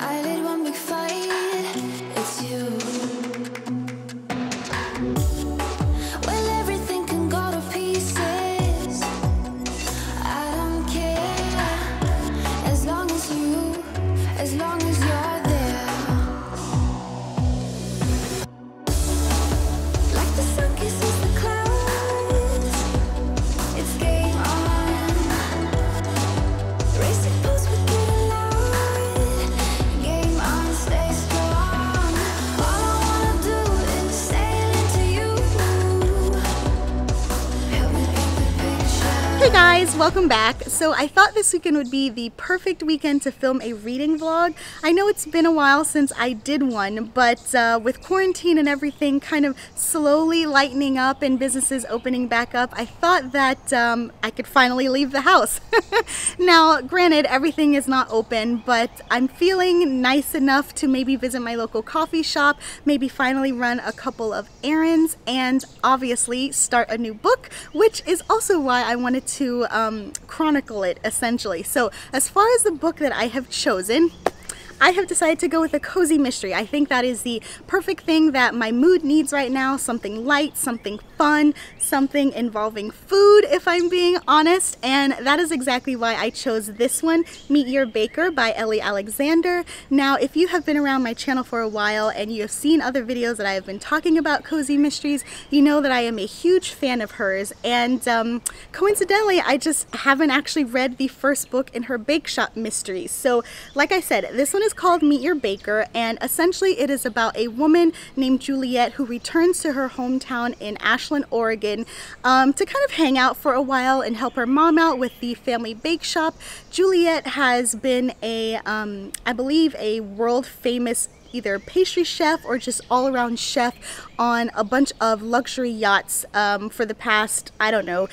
eyelid when we fight. It's you. Well, everything can go to pieces. I don't care. As long as you're there. Like the sun kisses the clouds. It's game on. Racing post we get loud. Game on, stay strong. All I wanna do is sail into you. Help me paint the picture. Hey guys, welcome back. So I thought this weekend would be the perfect weekend to film a reading vlog. I know it's been a while since I did one, but with quarantine and everything kind of slowly lightening up and businesses opening back up, I thought that I could finally leave the house. Now, granted, everything is not open, but I'm feeling nice enough to maybe visit my local coffee shop, maybe finally run a couple of errands, and obviously start a new book, which is also why I wanted to chronicle it essentially. So as far as the book that I have chosen, I have decided to go with a cozy mystery. I think that is the perfect thing that my mood needs right now. Something light, something fun, something involving food, if I'm being honest. And that is exactly why I chose this one, Meet Your Baker by Ellie Alexander. Now, if you have been around my channel for a while and you have seen other videos that I have been talking about cozy mysteries, you know that I am a huge fan of hers. And coincidentally, I just haven't actually read the first book in her bake shop mysteries. So like I said, this one is called Meet Your Baker, and essentially it is about a woman named Juliet who returns to her hometown in Ashland, Oregon to kind of hang out for a while and help her mom out with the family bake shop. Juliet has been a, I believe, a world famous either pastry chef or just all-around chef on a bunch of luxury yachts for the past, I don't know,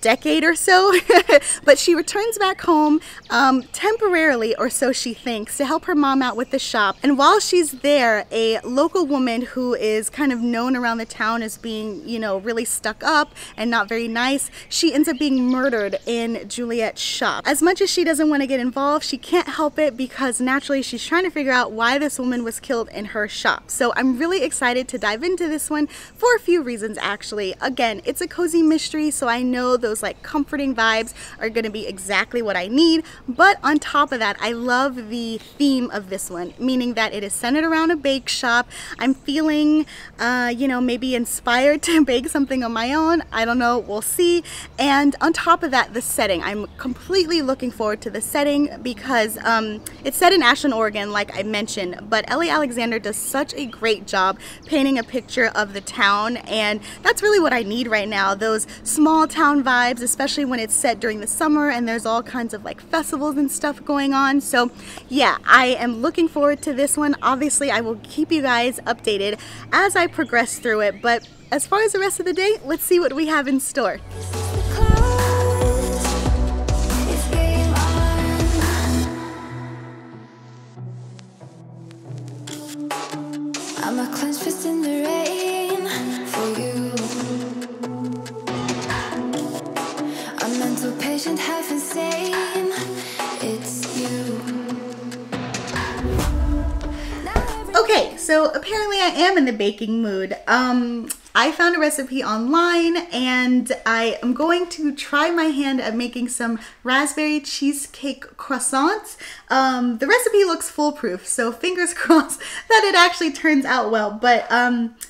decade or so. But she returns back home temporarily, or so she thinks, to help her mom out with the shop. And while she's there, a local woman who is kind of known around the town as being, you know, really stuck up and not very nice, she ends up being murdered in Juliet's shop. As much as she doesn't want to get involved, she can't help it because naturally she's trying to figure out why this woman was killed in her shop. So I'm really excited to dive into this one for a few reasons actually. Again, it's a cozy mystery, so I know those like comforting vibes are going to be exactly what I need, but on top of that, I love the theme of this one, meaning that it is centered around a bake shop. I'm feeling you know, maybe inspired to bake something on my own. I don't know, we'll see. And on top of that, the setting, I'm completely looking forward to the setting because it's set in Ashland, Oregon, like I mentioned, but Ellie Alexander does such a great job painting a picture of the town, and that's really what I need right now, those small town vibes, especially when it's set during the summer and there's all kinds of like festivals and stuff going on. So yeah, I am looking forward to this one. Obviously, I will keep you guys updated as I progress through it, but as far as the rest of the day, let's see what we have in store. I'm a clenched fist in the rain for you. A mental patient, half insane. It's you. Okay, so apparently I am in the baking mood. I found a recipe online and I am going to try my hand at making some raspberry cheesecake croissants. The recipe looks foolproof, so fingers crossed that it actually turns out well. But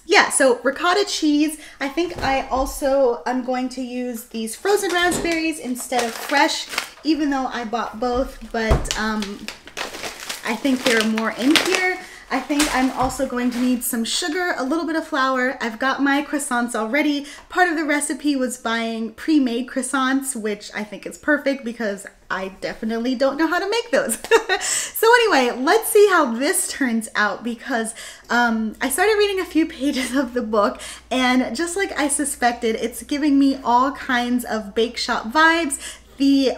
yeah, so ricotta cheese. I think I also am going to use these frozen raspberries instead of fresh, even though I bought both, but I think there are more in here. I think I'm also going to need some sugar, a little bit of flour. I've got my croissants already. Part of the recipe was buying pre-made croissants, which I think is perfect because I definitely don't know how to make those. So anyway, let's see how this turns out because I started reading a few pages of the book, and just like I suspected, it's giving me all kinds of bake shop vibes. The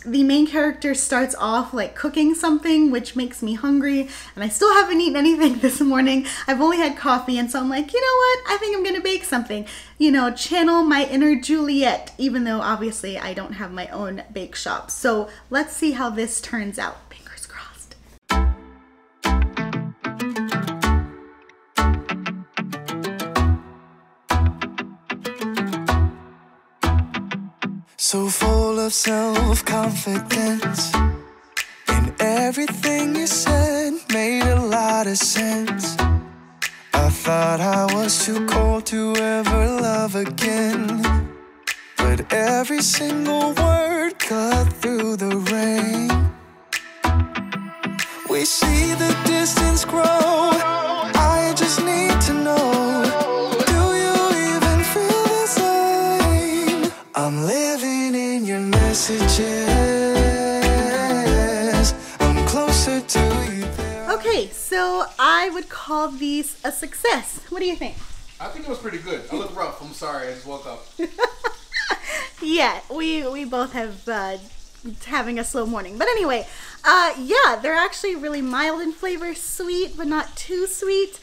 main character starts off like cooking something, which makes me hungry, and I still haven't eaten anything this morning. I've only had coffee, and so I'm like, you know what? I think I'm gonna bake something. You know, channel my inner Juliet, even though obviously I don't have my own bake shop. So let's see how this turns out. Fingers crossed. So full of self-confidence, and everything you said made a lot of sense. I thought I was too cold to ever love again, but every single word cut through the rain. We see the distance grow, I just need to know, do you even feel the same? I'm living in your messages, I'm closer to you there. Okay, so I would call these a success. What do you think? I think it was pretty good. I look rough, I'm sorry, I just woke up. Yeah, we both have having a slow morning. But anyway, yeah, they're actually really mild in flavor, sweet, but not too sweet.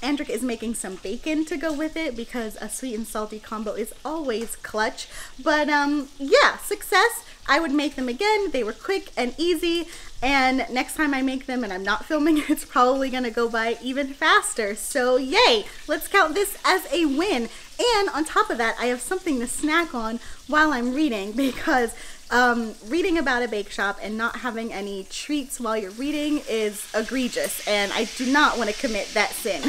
Andrick is making some bacon to go with it because a sweet and salty combo is always clutch. But yeah, success. I would make them again. They were quick and easy. And next time I make them and I'm not filming, it's probably gonna go by even faster. So yay, let's count this as a win. And on top of that, I have something to snack on while I'm reading, because reading about a bake shop and not having any treats while you're reading is egregious, and I do not want to commit that sin.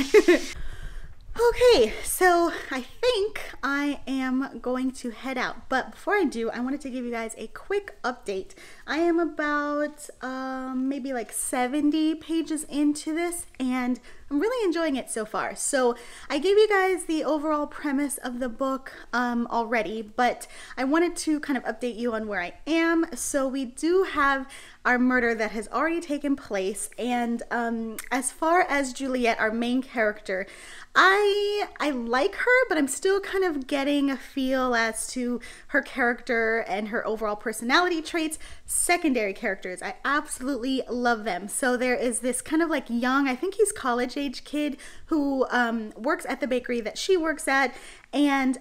Okay, so I think I am going to head out, but before I do, I wanted to give you guys a quick update. I am about maybe like 70 pages into this, and I'm really enjoying it so far. So I gave you guys the overall premise of the book already, but I wanted to kind of update you on where I am. So we do have our murder that has already taken place, and as far as Juliet, our main character, I like her, but I'm still kind of getting a feel as to her character and her overall personality traits. Secondary characters, I absolutely love them. So there is this kind of like young, I think he's college age kid who works at the bakery that she works at, and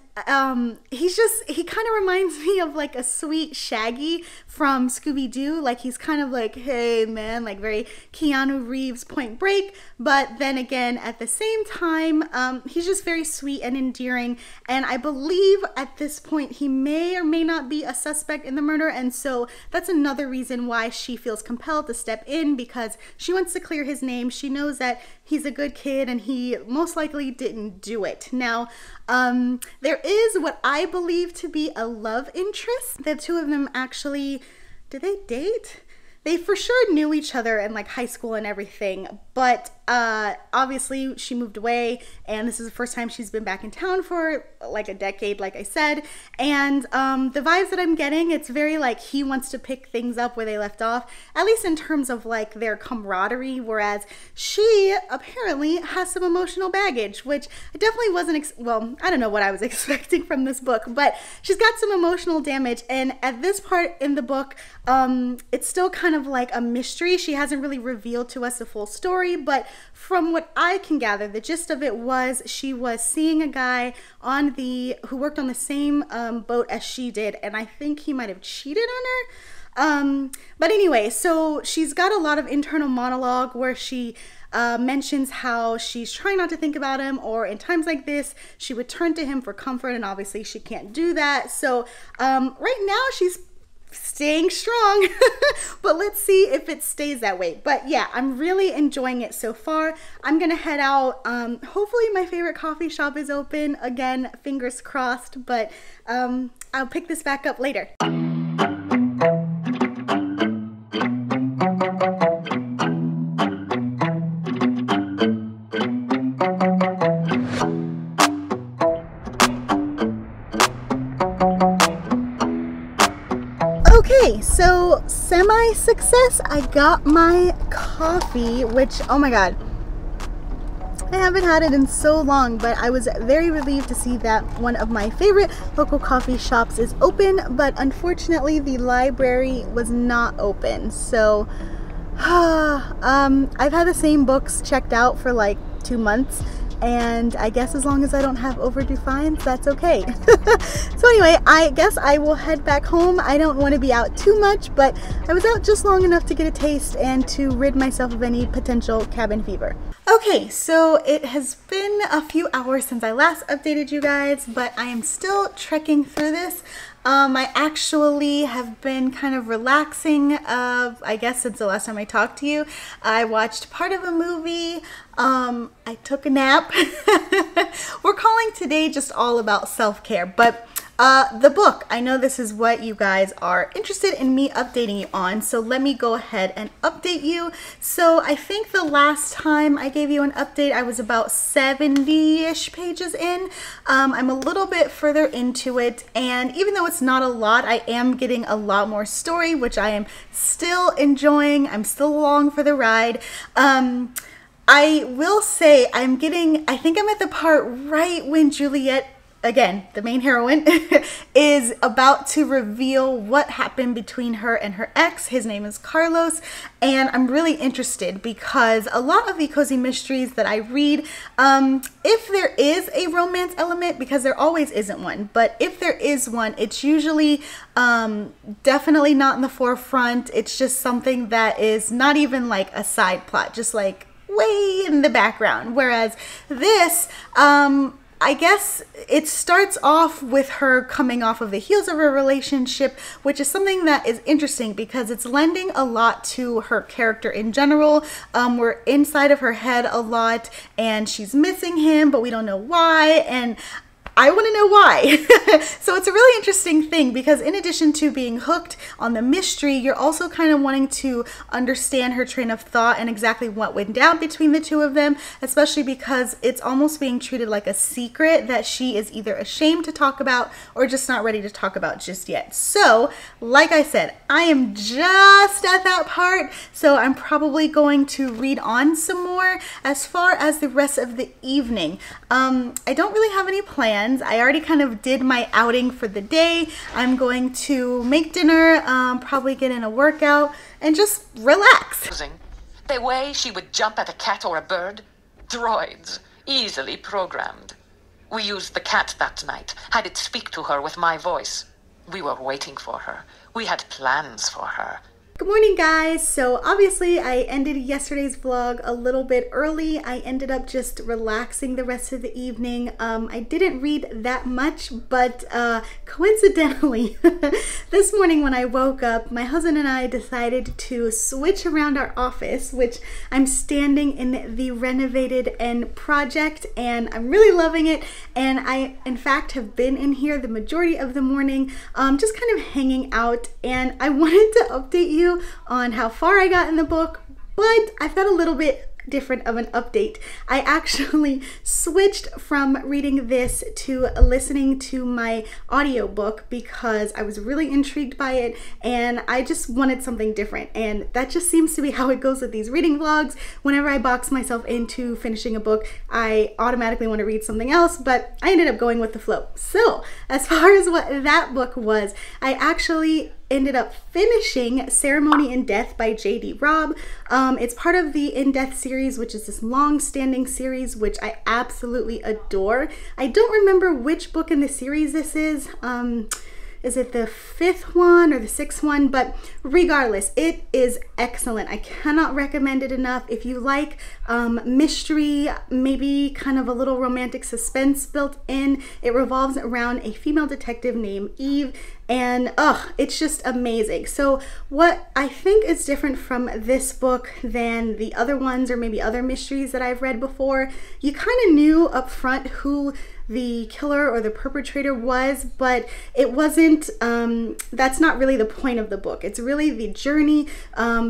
he kind of reminds me of like a sweet Shaggy from Scooby-Doo. Like he's kind of like, hey man, like very Keanu Reeves Point Break, but then again at the same time he's just very sweet and endearing, and I believe at this point he may or may not be a suspect in the murder, and so that's another reason why she feels compelled to step in, because she wants to clear his name. She knows that he's a good kid and he most likely didn't do it. Now there is what I believe to be a love interest. The two of them actually, did they date? They for sure knew each other in like high school and everything, but obviously she moved away, and this is the first time she's been back in town for like a decade, like I said, and the vibes that I'm getting, it's very like he wants to pick things up where they left off, at least in terms of like their camaraderie, whereas she apparently has some emotional baggage, which I definitely wasn't, well, I don't know what I was expecting from this book, but she's got some emotional damage, and at this part in the book, it's still kind of like a mystery. She hasn't really revealed to us the full story, but from what I can gather, the gist of it was she was seeing a guy on who worked on the same boat as she did, and I think he might have cheated on her. But anyway, so she's got a lot of internal monologue where she mentions how she's trying not to think about him, or in times like this she would turn to him for comfort, and obviously she can't do that. So right now she's staying strong, but let's see if it stays that way. But yeah, I'm really enjoying it so far. I'm gonna head out. Hopefully my favorite coffee shop is open again, fingers crossed, but I'll pick this back up later. Okay, so semi-success. I got my coffee, which, oh my god, I haven't had it in so long, but I was very relieved to see that one of my favorite local coffee shops is open, but unfortunately the library was not open. So I've had the same books checked out for like 2 months, and I guess as long as I don't have overdue fines, that's okay. So anyway, I guess I will head back home. I don't want to be out too much, but I was out just long enough to get a taste and to rid myself of any potential cabin fever. Okay, so it has been a few hours since I last updated you guys, but I am still trekking through this. I actually have been kind of relaxing, I guess since the last time I talked to you. I watched part of a movie. I took a nap. We're calling today just all about self-care, but the book, I know this is what you guys are interested in me updating you on, so let me go ahead and update you. So I think the last time I gave you an update, I was about 70-ish pages in. I'm a little bit further into it, and even though it's not a lot, I am getting a lot more story, which I am still enjoying. I'm still along for the ride. I will say I think I'm at the part right when Juliet, again, the main heroine, is about to reveal what happened between her and her ex. His name is Carlos, and I'm really interested because a lot of the cozy mysteries that I read, if there is a romance element, because there always isn't one, but if there is one, it's usually definitely not in the forefront. It's just something that is not even like a side plot, just like way in the background. Whereas this, I guess it starts off with her coming off of the heels of her relationship, which is something that is interesting because it's lending a lot to her character in general. We're inside of her head a lot, and she's missing him, but we don't know why, and I want to know why. So it's a really interesting thing because in addition to being hooked on the mystery, you're also kind of wanting to understand her train of thought and exactly what went down between the two of them, especially because it's almost being treated like a secret that she is either ashamed to talk about or just not ready to talk about just yet. So, like I said, I am just at that part, so I'm probably going to read on some more. As far as the rest of the evening, I don't really have any plans. I already kind of did my outing for the day. I'm going to make dinner, probably get in a workout, and just relax. The way she would jump at a cat or a bird? Droids, easily programmed. We used the cat that night, had it speak to her with my voice. We were waiting for her. We had plans for her. Good morning, guys. So obviously I ended yesterday's vlog a little bit early. I ended up just relaxing the rest of the evening. I didn't read that much, but coincidentally, this morning when I woke up, my husband and I decided to switch around our office, which I'm standing in the renovated end project, and I'm really loving it. And I, in fact, have been in here the majority of the morning, just kind of hanging out, and I wanted to update you on how far I got in the book, but I've got a little bit different of an update. I actually switched from reading this to listening to my audiobook because I was really intrigued by it and I just wanted something different, and that just seems to be how it goes with these reading vlogs. Whenever I box myself into finishing a book, I automatically want to read something else, but I ended up going with the flow. So as far as what that book was, I actually ended up finishing Ceremony in Death by J.D. Robb. It's part of the In Death series, which is this long-standing series, which I absolutely adore. I don't remember which book in the series this is. Is it the 5th one or the 6th one? But regardless, it is excellent. I cannot recommend it enough. If you like mystery, maybe kind of a little romantic suspense built in, it revolves around a female detective named Eve, and it's just amazing. So what I think is different from this book than the other ones or maybe other mysteries that I've read before, you kind of knew up front who the killer or the perpetrator was, but it wasn't, that's not really the point of the book. It's really the journey,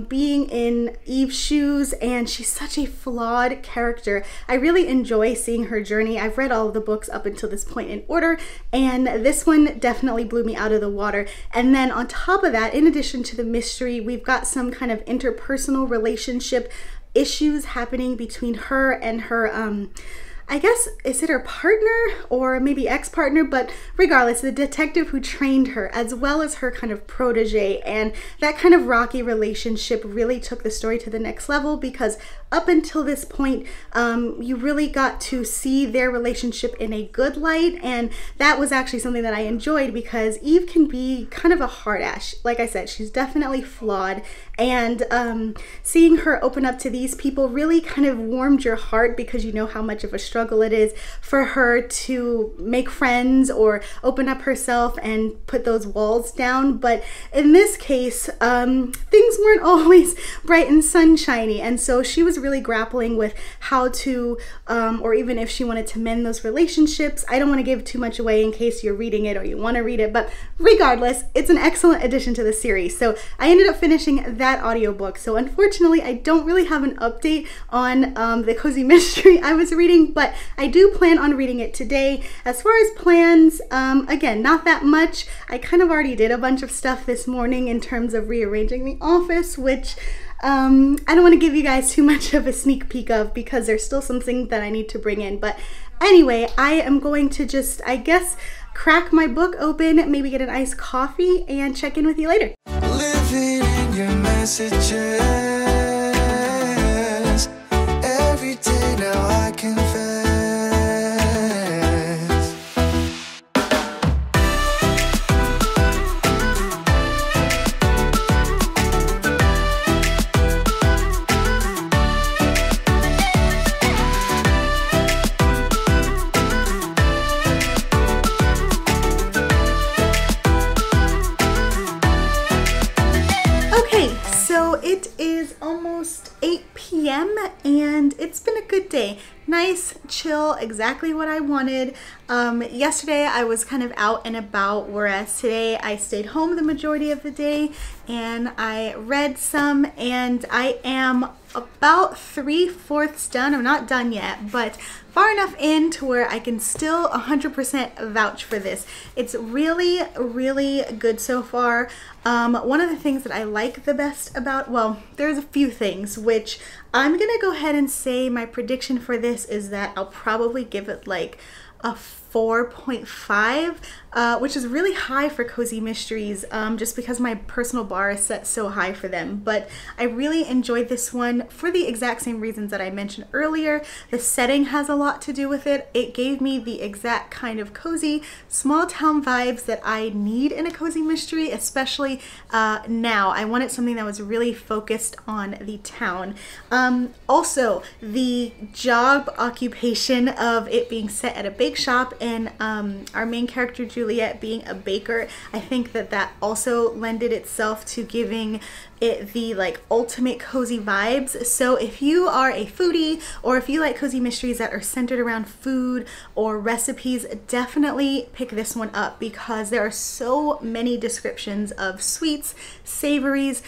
being in Eve's shoes, and she's such a flawed character. I really enjoy seeing her journey. I've read all of the books up until this point in order, and this one definitely blew me out of the water. And then on top of that, in addition to the mystery, we've got some kind of interpersonal relationship issues happening between her and her, I guess, is it her partner or maybe ex-partner? But regardless, the detective who trained her, as well as her kind of protege, and that kind of rocky relationship really took the story to the next level, because up until this point, you really got to see their relationship in a good light, and that was actually something that I enjoyed because Eve can be kind of a hard ass. Like I said, she's definitely flawed, And seeing her open up to these people really kind of warmed your heart, because you know how much of a struggle it is for her to make friends or open up herself and put those walls down. But in this case, things weren't always bright and sunshiny, and so she was really grappling with how to, or even if she wanted to mend those relationships. I don't want to give too much away in case you're reading it or you want to read it, but regardless, it's an excellent addition to the series. So I ended up finishing that audiobook. So unfortunately, I don't really have an update on the cozy mystery I was reading, but I do plan on reading it today. As far as plans, again, not that much. I kind of already did a bunch of stuff this morning in terms of rearranging the office, which I don't want to give you guys too much of a sneak peek of, because there's still something that I need to bring in. But anyway, I am going to just, I guess, crack my book open, maybe get an iced coffee, and check in with you later. Living in your messages. Every day now I confess. It is almost 8 p.m. and it's been a good day. Nice, chill, exactly what I wanted. Yesterday I was kind of out and about, whereas today I stayed home the majority of the day and I read some, and I am about 3/4 done. I'm not done yet, but far enough in to where I can still 100% vouch for this. It's really, really good so far. One of the things that I like the best about, well, there's a few things, which I'm gonna go ahead and say my prediction for this is that I'll probably give it like a 4.5, which is really high for cozy mysteries, just because my personal bar is set so high for them. But I really enjoyed this one for the exact same reasons that I mentioned earlier. The setting has a lot to do with it. It gave me the exact kind of cozy small town vibes that I need in a cozy mystery, especially now. I wanted something that was really focused on the town. Also, the job occupation of it being set at a bake shop and our main character Juliet being a baker, I think that that also lended itself to giving it the like ultimate cozy vibes. So if you are a foodie, or if you like cozy mysteries that are centered around food or recipes, definitely pick this one up, because there are so many descriptions of sweets, savories,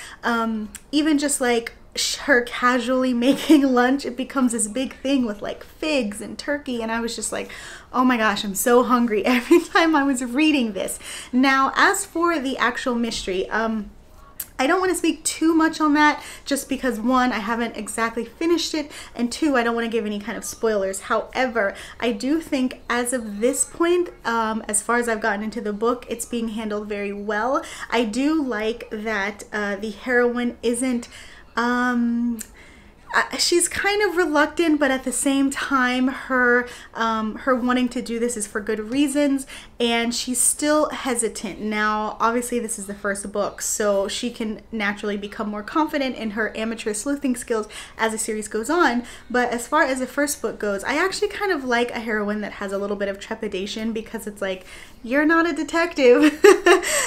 even just like her casually making lunch. It becomes this big thing with like figs and turkey, and I was just like, oh my gosh, I'm so hungry every time I was reading this. Now, as for the actual mystery, I don't want to speak too much on that, just because one, I haven't exactly finished it, and two, I don't want to give any kind of spoilers. However, I do think as of this point, as far as I've gotten into the book, it's being handled very well. I do like that the heroine isn't she's kind of reluctant, but at the same time, her wanting to do this is for good reasons, and she's still hesitant. Now, obviously, this is the first book, so she can naturally become more confident in her amateur sleuthing skills as the series goes on. But as far as the first book goes, I actually kind of like a heroine that has a little bit of trepidation, because it's like, you're not a detective,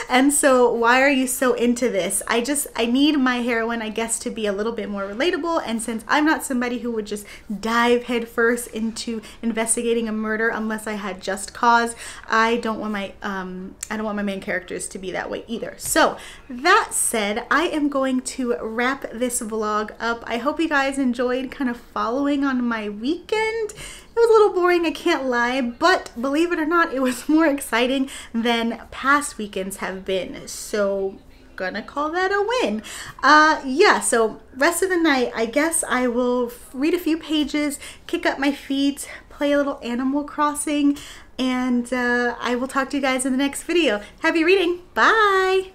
and so why are you so into this? I need my heroine, I guess, to be a little bit more relatable, and since I'm not somebody who would just dive headfirst into investigating a murder unless I had just cause, I don't want my main characters to be that way either. So that said, I am going to wrap this vlog up. I hope you guys enjoyed kind of following on my weekend. It was a little boring, I can't lie, but believe it or not, it was more exciting than past weekends have been. So gonna call that a win. Yeah, so rest of the night, I guess I will read a few pages, kick up my feet, play a little Animal Crossing, and I will talk to you guys in the next video. Happy reading. Bye.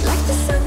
Like the sun.